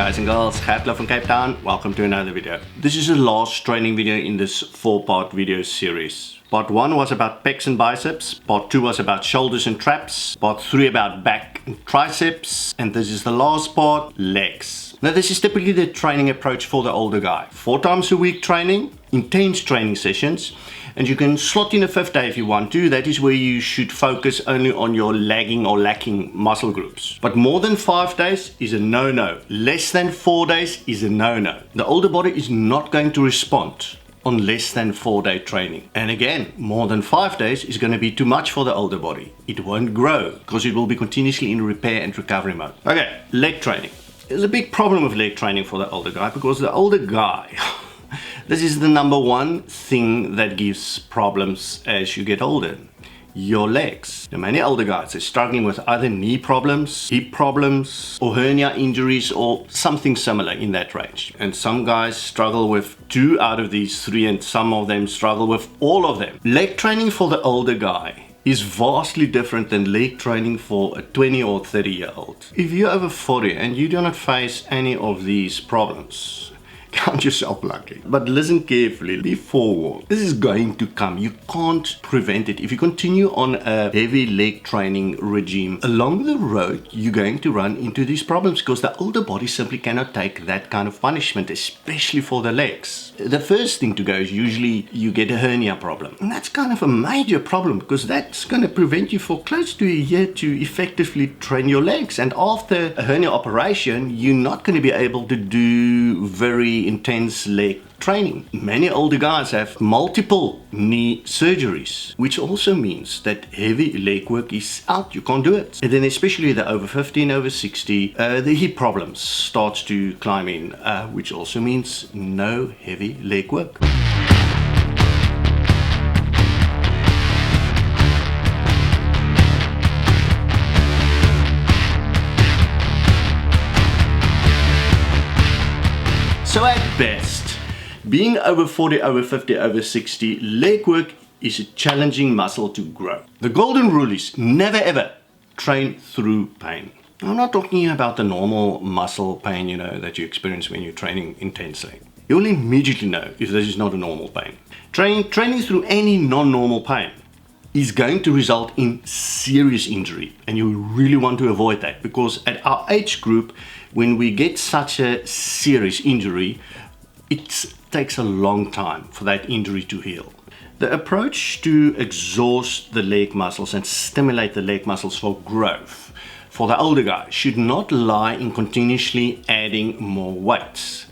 guys and girls, Gert Louw from Cape Town. Welcome to another video. This is the last training video in this 4-part video series. Part 1 was about pecs and biceps, part 2 was about shoulders and traps, part 3 about back and triceps, and this is the last part, legs. Now this is typically the training approach for the older guy. 4 times a week training, intense training sessions, and you can slot in a 5th day if you want to. That is where you should focus only on your lagging or lacking muscle groups. But more than 5 days is a no-no. Less than 4 days is a no-no. The older body is not going to respond on less than 4-day training. And again, more than 5 days is going to be too much for the older body. It won't grow because it will be continuously in repair and recovery mode. Okay, leg training. There's a big problem with leg training for the older guy because the older guy this is the number one thing that gives problems as you get older. Your legs. Now, many older guys are struggling with either knee problems, hip problems, or hernia injuries, or something similar in that range. And some guys struggle with 2 out of these 3, and some of them struggle with all of them. Leg training for the older guy is vastly different than leg training for a 20 or 30-year-old. If you're over 40 and you do not face any of these problems, count yourself lucky. But listen carefully, be forewarned. This is going to come. You can't prevent it. If you continue on a heavy leg training regime, along the road, you're going to run into these problems because the older body simply cannot take that kind of punishment, especially for the legs. The first thing to go is usually you get a hernia problem. And that's kind of a major problem because that's going to prevent you for close to a year to effectively train your legs. And after a hernia operation, you're not going to be able to do very intense leg training. Many older guys have multiple knee surgeries, which also means that heavy leg work is out. You can't do it. And then especially the over 50 and over 60, the hip problems starts to climb in, which also means no heavy leg work. So at best, being over 40, over 50, over 60, leg work is a challenging muscle to grow. The golden rule is never ever train through pain. I'm not talking about the normal muscle pain, that you experience when you're training intensely. You will immediately know if this is not a normal pain. Training through any non-normal pain is going to result in serious injury, and you really want to avoid that because at our age group, when we get such a serious injury, it takes a long time for that injury to heal. The approach to exhaust the leg muscles and stimulate the leg muscles for growth for the older guy should not lie in continuously adding more weights,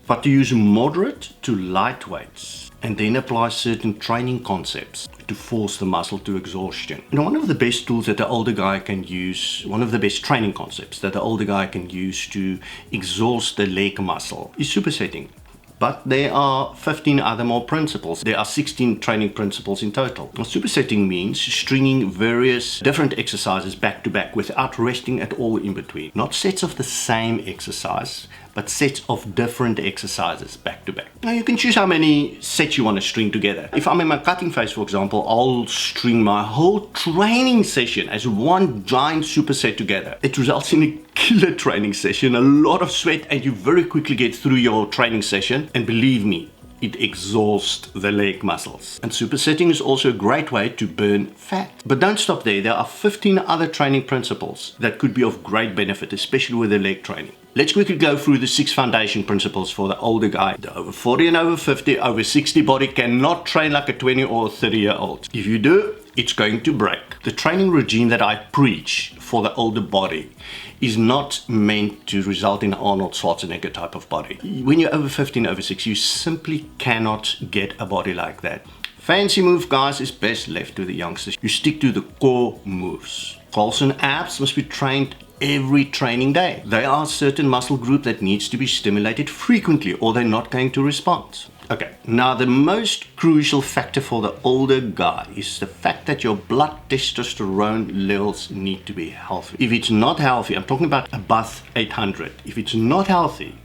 but to use moderate to light weights and then apply certain training concepts to force the muscle to exhaustion. One of the best tools that the older guy can use, one of the best training concepts that the older guy can use to exhaust the leg muscle is supersetting. But there are 15 other more principles. There are 16 training principles in total. Supersetting means stringing various different exercises back to back without resting at all in between. Not sets of the same exercise, but sets of different exercises back to back. Now you can choose how many sets you want to string together. If I'm in my cutting phase, for example, I'll string my whole training session as one giant superset together. It results in a killer training session, a lot of sweat, and you very quickly get through your training session. And believe me, it exhausts the leg muscles. And supersetting is also a great way to burn fat. But don't stop there. There are 15 other training principles that could be of great benefit, especially with the leg training. Let's quickly go through the 6 foundation principles for the older guy. The over 40 and over 50, over 60 body cannot train like a 20 or 30-year-old. If you do, it's going to break. The training regime that I preach for the older body is not meant to result in Arnold Schwarzenegger type of body. When you're over 50 and over 60, you simply cannot get a body like that. Fancy move, guys, is best left to the youngsters. You stick to the core moves. Quads and abs must be trained every training day. They are a certain muscle group that needs to be stimulated frequently or they're not going to respond. Okay, now the most crucial factor for the older guy is the fact that your blood testosterone levels need to be healthy. If it's not healthy, I'm talking about above 800. If it's not healthy,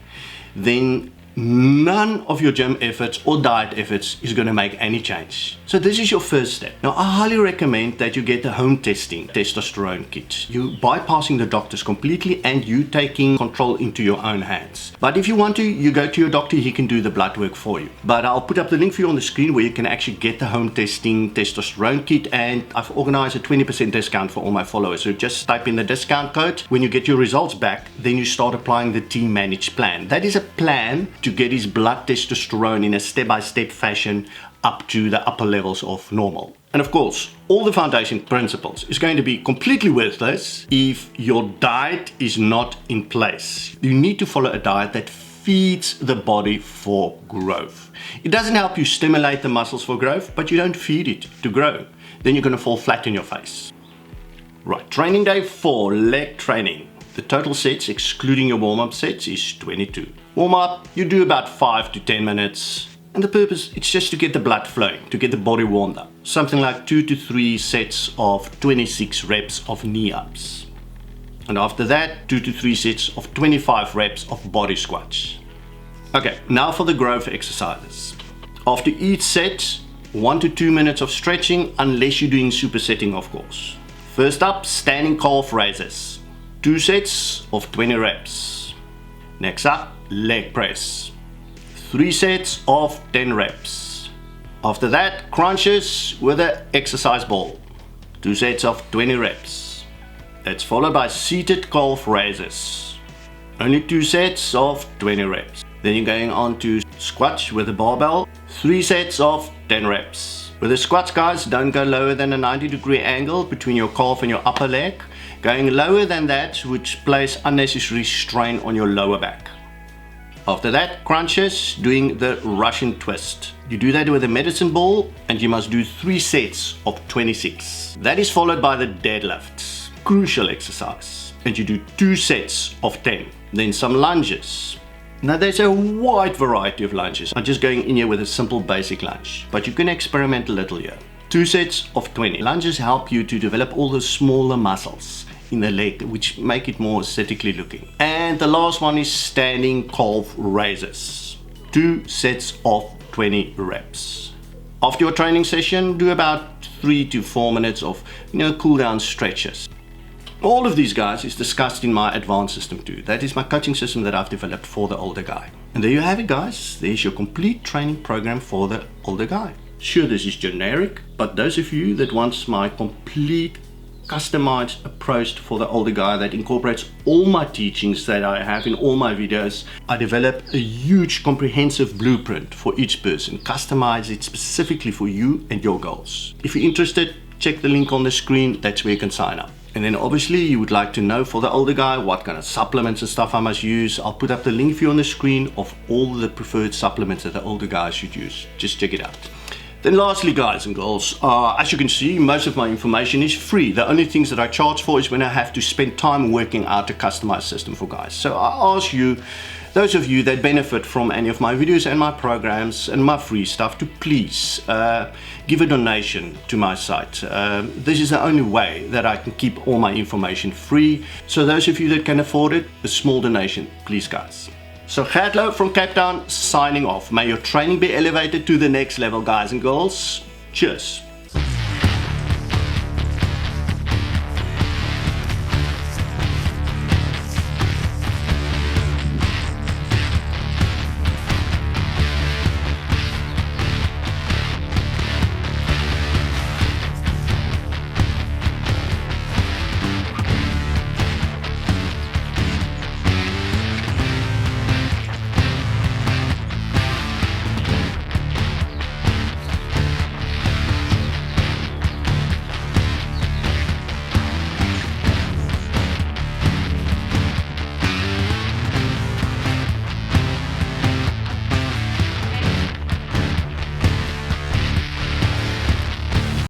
then none of your gym efforts or diet efforts is going to make any change. So this is your first step. Now, I highly recommend that you get the home testing testosterone kit. You bypassing the doctors completely and you taking control into your own hands. But if you want to, you go to your doctor, he can do the blood work for you. But I'll put up the link for you on the screen where you can actually get the home testing testosterone kit, and I've organized a 20% discount for all my followers. So just type in the discount code. When you get your results back, then you start applying the team managed plan. That is a plan to get his blood testosterone in a step-by-step fashion up to the upper levels of normal. And of course, all the foundation principles is going to be completely worthless if your diet is not in place. You need to follow a diet that feeds the body for growth. It doesn't help you stimulate the muscles for growth, but you don't feed it to grow. Then you're going to fall flat on your face. Right, training day 4, leg training. The total sets, excluding your warm-up sets, is 22. Warm-up, you do about 5 to 10 minutes. And the purpose, it's just to get the blood flowing, to get the body warmed up. Something like 2 to 3 sets of 26 reps of knee-ups. And after that, 2 to 3 sets of 25 reps of body squats. Okay, now for the growth exercises. After each set, 1 to 2 minutes of stretching, unless you're doing supersetting, of course. First up, standing calf raises. 2 sets of 20 reps. Next up, leg press. 3 sets of 10 reps. After that, crunches with an exercise ball. 2 sets of 20 reps. That's followed by seated calf raises. Only 2 sets of 20 reps. Then you're going on to squats with a barbell. 3 sets of 10 reps. With the squats, guys, don't go lower than a 90-degree angle between your calf and your upper leg. Going lower than that would place unnecessary strain on your lower back. After that, crunches, doing the Russian twist. You do that with a medicine ball and you must do 3 sets of 26. That is followed by the deadlifts, crucial exercise. And you do 2 sets of 10. Then some lunges. Now there's a wide variety of lunges. I'm just going in here with a simple basic lunge, but you can experiment a little here. 2 sets of 20. Lunges help you to develop all the smaller muscles in the leg, which make it more aesthetically looking. And the last one is standing calf raises. 2 sets of 20 reps. After your training session, do about 3 to 4 minutes of cool down stretches. All of these, guys, is discussed in my advanced system too. That is my coaching system that I've developed for the older guy. And there you have it, guys. There's your complete training program for the older guy. Sure, this is generic, but those of you that want my complete customized approach for the older guy that incorporates all my teachings that I have in all my videos, I develop a huge comprehensive blueprint for each person, customize it specifically for you and your goals. If you're interested, check the link on the screen. That's where you can sign up. And then obviously you would like to know for the older guy what kind of supplements and stuff I must use. I'll put up the link for you on the screen of all the preferred supplements that the older guys should use. Just check it out. Then lastly, guys and girls, as you can see, most of my information is free. The only things that I charge for is when I have to spend time working out a customized system for guys. So I ask you, those of you that benefit from any of my videos and my programs and my free stuff, to please give a donation to my site. This is the only way that I can keep all my information free. So those of you that can afford it, a small donation, please, guys. So Gert Louw from Cape Town, signing off. May your training be elevated to the next level, guys and girls. Cheers.